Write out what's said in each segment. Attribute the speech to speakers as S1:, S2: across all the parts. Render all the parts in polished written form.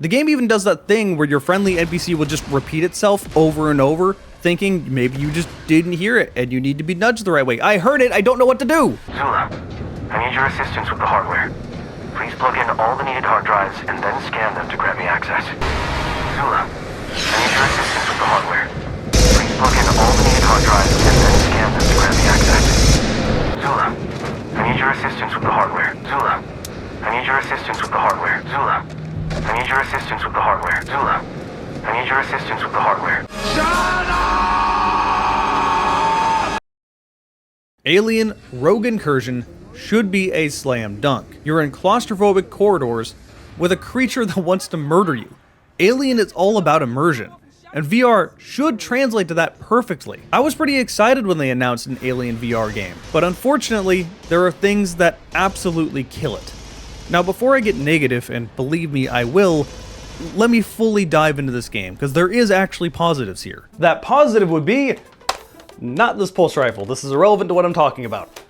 S1: The game even does that thing where your friendly NPC will just repeat itself over and over, thinking maybe you just didn't hear it and you need to be nudged the right way. I heard it, I don't know what to do!
S2: Zula, I need your assistance with the hardware. Please plug in all the needed hard drives and then scan them to grant me access. Zula, I need your assistance with the hardware. Please plug in all the needed hard drives and then scan them to grant me access. Zula, I need your assistance with the hardware. Zula, I need your assistance with the hardware. Zula, I need your assistance with the hardware. Zula, I need your assistance with the hardware. Shut up!
S1: Alien Rogue Incursion should be a slam dunk. You're in claustrophobic corridors with a creature that wants to murder you. Alien is all about immersion, and VR should translate to that perfectly. I was pretty excited when they announced an Alien VR game, but unfortunately, there are things that absolutely kill it. Now, before I get negative, and believe me, I will, let me fully dive into this game, because there is actually positives here. That positive would be, not this pulse rifle. This is irrelevant to what I'm talking about.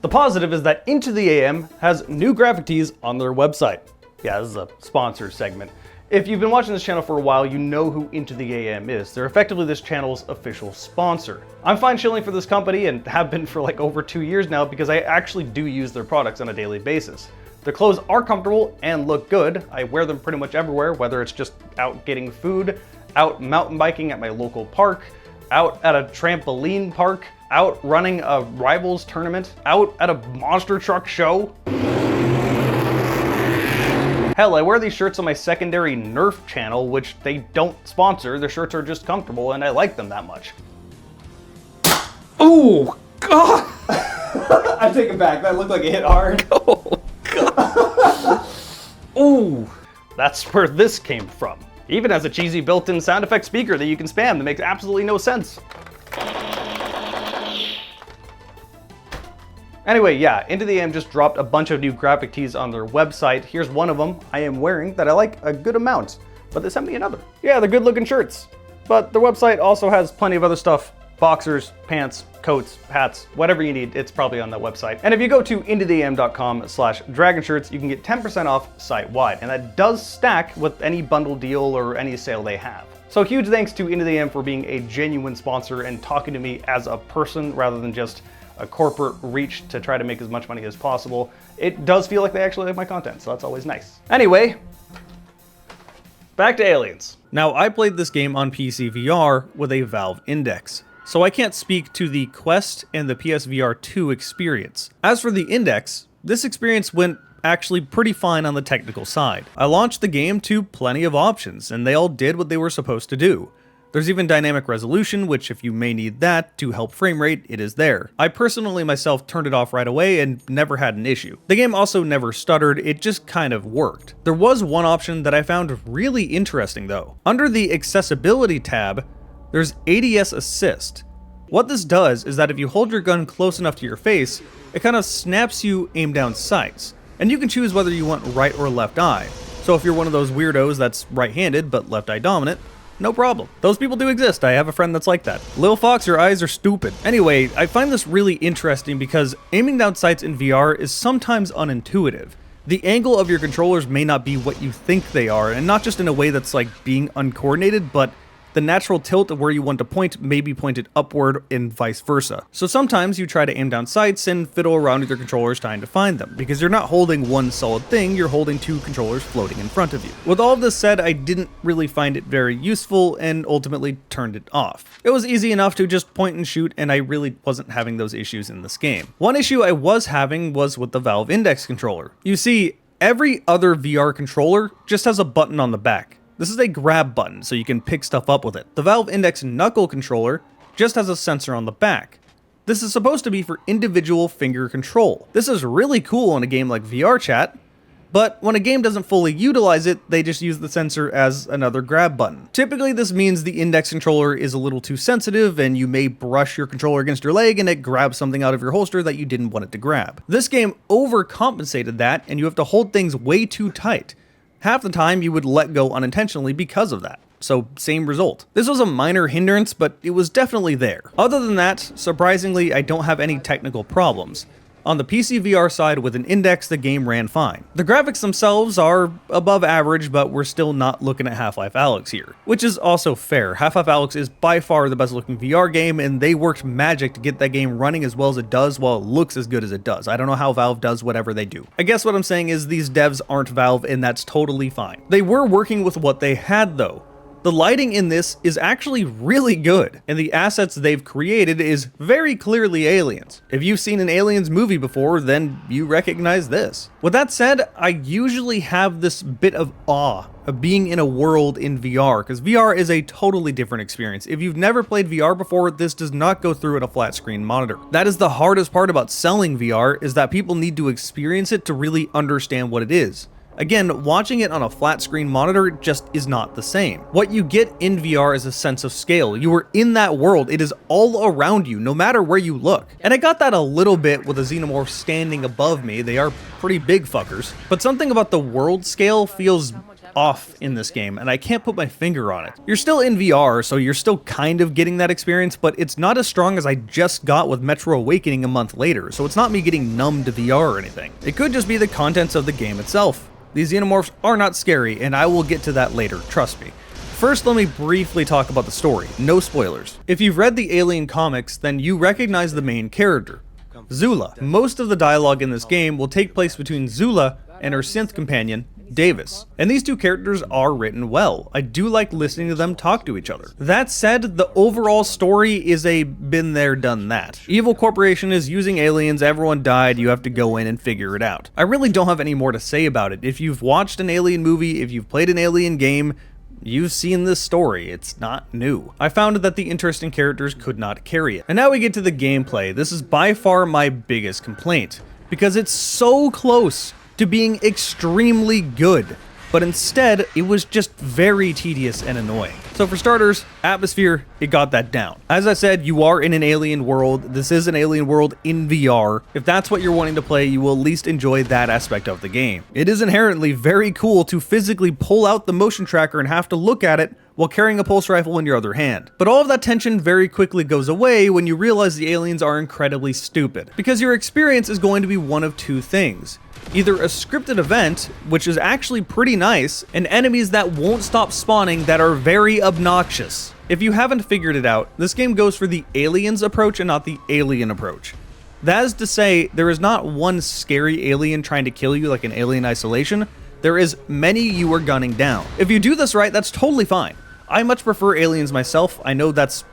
S1: The positive is that Into the AM has new graphic tees on their website. Yeah, this is a sponsor segment. If you've been watching this channel for a while, you know who Into the AM is. They're effectively this channel's official sponsor. I'm fine shilling for this company and have been for like over 2 years now because I actually do use their products on a daily basis. Their clothes are comfortable and look good. I wear them pretty much everywhere, whether it's just out getting food, out mountain biking at my local park, out at a trampoline park, out running a rivals tournament, out at a monster truck show. Hell, I wear these shirts on my secondary Nerf channel, which they don't sponsor. The shirts are just comfortable and I like them that much. Oh, God! I take it back, that looked like it hit hard. Oh, God. Ooh, that's where this came from. Even has a cheesy built-in sound effect speaker that you can spam that makes absolutely no sense. Anyway, yeah, Into the AM just dropped a bunch of new graphic tees on their website. Here's one of them I am wearing that I like a good amount, but they sent me another. Yeah, they're good looking shirts, but their website also has plenty of other stuff. Boxers, pants, coats, hats, whatever you need, it's probably on that website. And if you go to intotheam.com/dragonshirts, you can get 10% off site-wide, and that does stack with any bundle deal or any sale they have. So huge thanks to Into the AM for being a genuine sponsor and talking to me as a person rather than just a corporate reach to try to make as much money as possible. It does feel like they actually like my content, so that's always nice. Anyway, back to Aliens. Now, I played this game on PCVR with a Valve Index, so I can't speak to the Quest and the PSVR 2 experience. As for the Index, this experience went actually pretty fine on the technical side. I launched the game to plenty of options, and they all did what they were supposed to do. There's even dynamic resolution, which if you may need that to help frame rate, it is there. I personally myself turned it off right away and never had an issue. The game also never stuttered, it just kind of worked. There was one option that I found really interesting though. Under the accessibility tab, there's ADS assist. What this does is that if you hold your gun close enough to your face, it kind of snaps you aim down sights. And you can choose whether you want right or left eye. So if you're one of those weirdos that's right-handed but left eye dominant, no problem. Those people do exist. I have a friend that's like that. Lil Fox, your eyes are stupid. Anyway, I find this really interesting because aiming down sights in VR is sometimes unintuitive. The angle of your controllers may not be what you think they are, and not just in a way that's like being uncoordinated, but the natural tilt of where you want to point may be pointed upward and vice versa. So sometimes you try to aim down sights and fiddle around with your controllers trying to find them, because you're not holding one solid thing, you're holding two controllers floating in front of you. With all of this said, I didn't really find it very useful and ultimately turned it off. It was easy enough to just point and shoot, and I really wasn't having those issues in this game. One issue I was having was with the Valve Index controller. You see, every other VR controller just has a button on the back. This is a grab button, so you can pick stuff up with it. The Valve Index Knuckle controller just has a sensor on the back. This is supposed to be for individual finger control. This is really cool in a game like VR Chat, but when a game doesn't fully utilize it, they just use the sensor as another grab button. Typically, this means the Index controller is a little too sensitive, and you may brush your controller against your leg and it grabs something out of your holster that you didn't want it to grab. This game overcompensated that, and you have to hold things way too tight. Half the time you would let go unintentionally because of that. So same result. This was a minor hindrance, but it was definitely there. Other than that, surprisingly, I don't have any technical problems. On the PCVR side with an index, the game ran fine. The graphics themselves are above average, but we're still not looking at Half-Life Alyx here, which is also fair. Half-Life Alyx is by far the best looking VR game, and they worked magic to get that game running as well as it does while it looks as good as it does. I don't know how Valve does whatever they do. I guess what I'm saying is these devs aren't Valve, and that's totally fine. They were working with what they had though. The lighting in this is actually really good, and the assets they've created is very clearly Aliens. If you've seen an Aliens movie before, then you recognize this. With that said, I usually have this bit of awe of being in a world in VR, because VR is a totally different experience. If you've never played VR before, this does not go through at a flat screen monitor. That is the hardest part about selling VR, is that people need to experience it to really understand what it is. Again, watching it on a flat screen monitor just is not the same. What you get in VR is a sense of scale. You are in that world. It is all around you, no matter where you look. And I got that a little bit with the xenomorph standing above me. They are pretty big fuckers. But something about the world scale feels off in this game, and I can't put my finger on it. You're still in VR, so you're still kind of getting that experience, but it's not as strong as I just got with Metro Awakening a month later, so it's not me getting numb to VR or anything. It could just be the contents of the game itself. These xenomorphs are not scary, and I will get to that later, trust me. First, let me briefly talk about the story, no spoilers. If you've read the Alien comics, then you recognize the main character, Zula. Most of the dialogue in this game will take place between Zula and her synth companion, Davis. And these two characters are written well. I do like listening to them talk to each other. That said, the overall story is a been there, done that. Evil Corporation is using aliens, everyone died, you have to go in and figure it out. I really don't have any more to say about it. If you've watched an Alien movie, if you've played an Alien game, you've seen this story. It's not new. I found that the interesting characters could not carry it. And now we get to the gameplay. This is by far my biggest complaint, because it's so close to being extremely good, but instead it was just very tedious and annoying. So for starters, atmosphere, it got that down. As I said, you are in an alien world. This is an alien world in VR. If that's what you're wanting to play, you will at least enjoy that aspect of the game. It is inherently very cool to physically pull out the motion tracker and have to look at it while carrying a pulse rifle in your other hand. But all of that tension very quickly goes away when you realize the aliens are incredibly stupid, because your experience is going to be one of two things. Either a scripted event, which is actually pretty nice, and enemies that won't stop spawning that are very obnoxious. If you haven't figured it out, this game goes for the aliens approach and not the alien approach. That is to say, there is not one scary alien trying to kill you like in Alien Isolation. There is many you are gunning down. If you do this right, that's totally fine. I much prefer Aliens myself. I know that's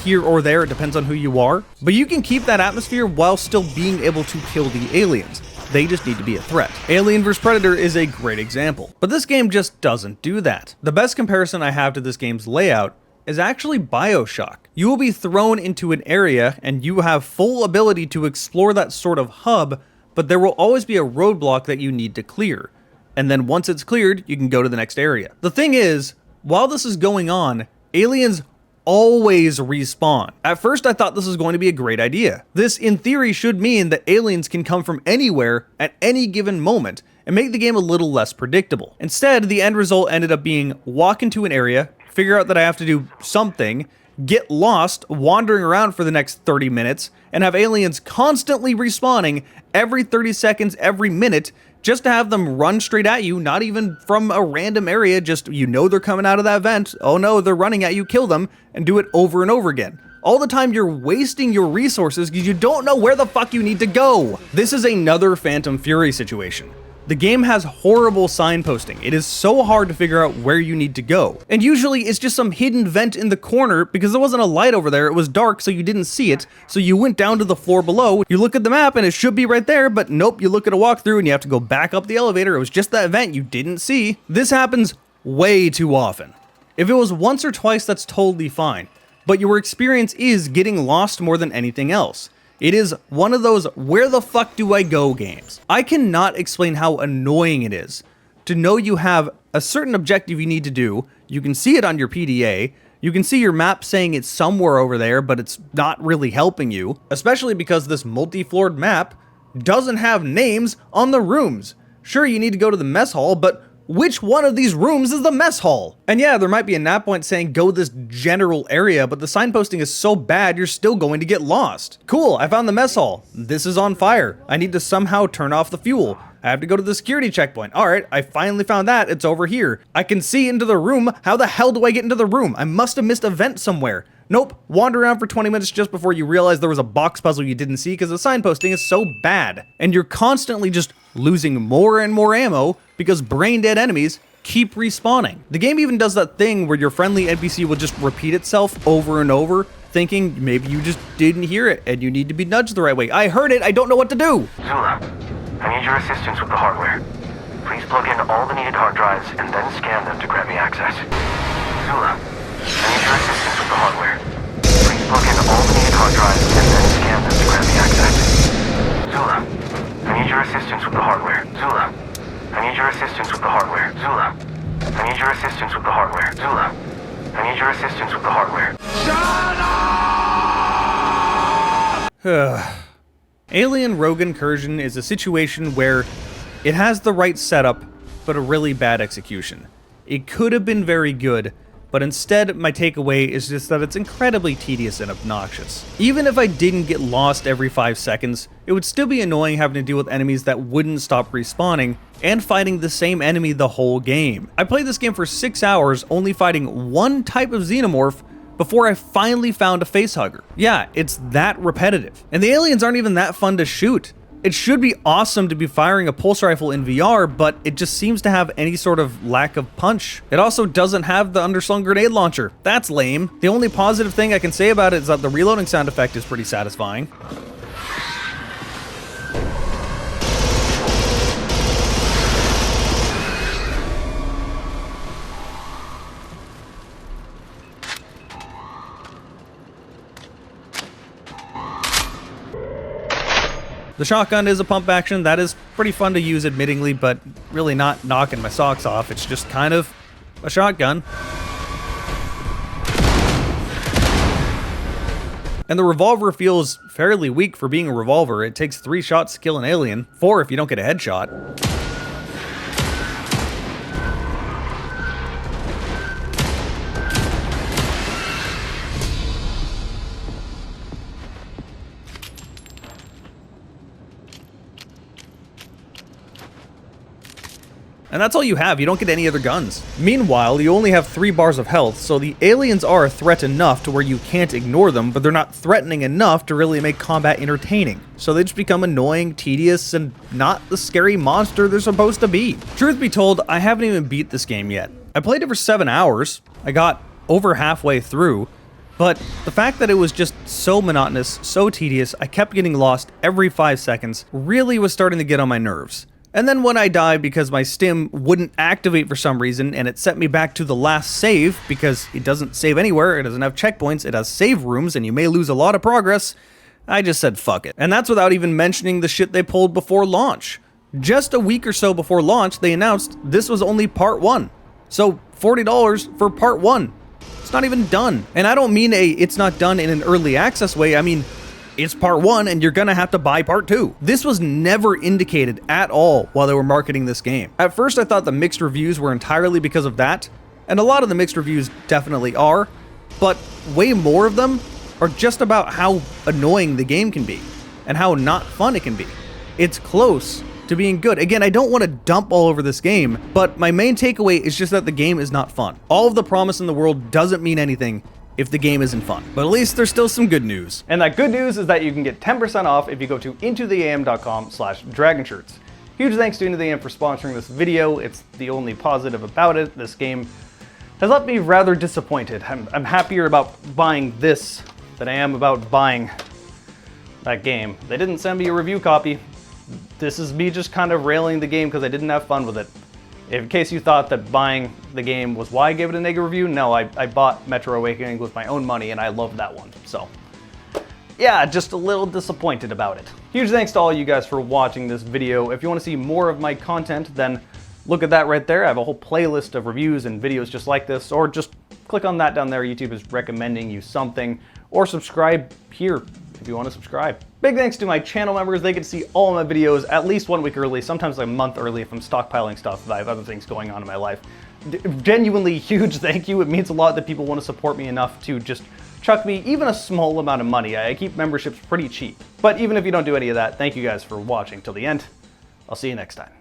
S1: here or there, it depends on who you are, but you can keep that atmosphere while still being able to kill the aliens. They just need to be a threat. Alien vs Predator is a great example, but this game just doesn't do that. The best comparison I have to this game's layout is actually BioShock. You will be thrown into an area and you have full ability to explore that sort of hub, but there will always be a roadblock that you need to clear. And then once it's cleared, you can go to the next area. The thing is, while this is going on, aliens always respawn. At first I thought this was going to be a great idea. This in theory should mean that aliens can come from anywhere at any given moment and make the game a little less predictable. Instead, the end result ended up being walk into an area, figure out that I have to do something, get lost wandering around for the next 30 minutes, and have aliens constantly respawning every 30 seconds, every minute, just to have them run straight at you, not even from a random area, just you know they're coming out of that vent, oh no, they're running at you, kill them, and do it over and over again. All the time you're wasting your resources because you don't know where the fuck you need to go. This is another Phantom Fury situation. The game has horrible signposting. It is so hard to figure out where you need to go. And usually it's just some hidden vent in the corner because there wasn't a light over there. It was dark, so you didn't see it. So you went down to the floor below. You look at the map and it should be right there, but nope, you look at a walkthrough and you have to go back up the elevator. It was just that vent you didn't see. This happens way too often. If it was once or twice, that's totally fine. But your experience is getting lost more than anything else. It is one of those where the fuck do I go games. I cannot explain how annoying it is to know you have a certain objective you need to do. You can see it on your PDA. You can see your map saying it's somewhere over there, but it's not really helping you, especially because this multi-floored map doesn't have names on the rooms. Sure, you need to go to the mess hall, but which one of these rooms is the mess hall? And yeah, there might be a nav point saying go this general area, but the signposting is so bad you're still going to get lost. Cool, I found the mess hall. This is on fire. I need to somehow turn off the fuel. I have to go to the security checkpoint. All right, I finally found that. It's over here. I can see into the room. How the hell do I get into the room? I must have missed a vent somewhere. Nope, wander around for 20 minutes just before you realize there was a box puzzle you didn't see because the signposting is so bad. And you're constantly just losing more and more ammo because brain dead enemies keep respawning. The game even does that thing where your friendly NPC will just repeat itself over and over, thinking maybe you just didn't hear it and you need to be nudged the right way. I heard it, I don't know what to do.
S2: Zula, I need your assistance with the hardware. Please plug in all the needed hard drives and then scan them to grant me access. Zula, I need your assistance with the hardware. Please plug in all the needed hard drives and then scan them to grant me access. Zula, I need your assistance with the hardware. Zula, I need your assistance with the hardware. Zula, I need your assistance with the hardware. Zula, I need your assistance with the hardware.
S1: Shut up! Alien Rogue Incursion is a situation where it has the right setup, but a really bad execution. It could have been very good, but instead my takeaway is just that it's incredibly tedious and obnoxious. Even if I didn't get lost every 5 seconds, it would still be annoying having to deal with enemies that wouldn't stop respawning and fighting the same enemy the whole game. I played this game for 6 hours only fighting one type of xenomorph before I finally found a facehugger. Yeah, it's that repetitive. And the aliens aren't even that fun to shoot. It should be awesome to be firing a pulse rifle in VR, but it just seems to have any sort of lack of punch. It also doesn't have the underslung grenade launcher. That's lame. The only positive thing I can say about it is that the reloading sound effect is pretty satisfying. The shotgun is a pump action. That is pretty fun to use, admittingly, but really not knocking my socks off. It's just kind of a shotgun. And the revolver feels fairly weak for being a revolver. It takes 3 shots to kill an alien, 4 if you don't get a headshot. And that's all you have, you don't get any other guns. Meanwhile, you only have 3 bars of health, so the aliens are a threat enough to where you can't ignore them, but they're not threatening enough to really make combat entertaining. So they just become annoying, tedious, and not the scary monster they're supposed to be. Truth be told, I haven't even beat this game yet. I played it for 7 hours, I got over halfway through, but the fact that it was just so monotonous, so tedious, I kept getting lost every 5 seconds, really was starting to get on my nerves. And then when I died because my stim wouldn't activate for some reason and it sent me back to the last save because it doesn't save anywhere, it doesn't have checkpoints, it has save rooms and you may lose a lot of progress, I just said fuck it. And that's without even mentioning the shit they pulled before launch. Just a week or so before launch, they announced this was only part 1. So $40 for part 1. It's not even done. And I don't mean it's not done in an early access way, I mean it's part 1 and you're gonna have to buy part 2. This was never indicated at all while they were marketing this game. At first I thought the mixed reviews were entirely because of that, and a lot of the mixed reviews definitely are, but way more of them are just about how annoying the game can be, and how not fun it can be. It's close to being good. Again, I don't want to dump all over this game, but my main takeaway is just that the game is not fun. All of the promise in the world doesn't mean anything if the game isn't fun. But at least there's still some good news. And that good news is that you can get 10% off if you go to intotheam.com/dragonshirts. Huge thanks to Into the Am for sponsoring this video. It's the only positive about it. This game has left me rather disappointed. I'm happier about buying this than I am about buying that game. They didn't send me a review copy. This is me just kind of railing the game because I didn't have fun with it. In case you thought that buying the game was why I gave it a negative review, no, I bought Metro Awakening with my own money and I loved that one. So, yeah, just a little disappointed about it. Huge thanks to all you guys for watching this video. If you want to see more of my content, then look at that right there. I have a whole playlist of reviews and videos just like this, or just click on that down there. YouTube is recommending you something, or subscribe here if you want to subscribe. Big thanks to my channel members. They get to see all my videos at least 1 week early, sometimes like a month early if I'm stockpiling stuff, if I have other things going on in my life. Genuinely huge thank you. It means a lot that people want to support me enough to just chuck me even a small amount of money. I keep memberships pretty cheap. But even if you don't do any of that, thank you guys for watching till the end. I'll see you next time.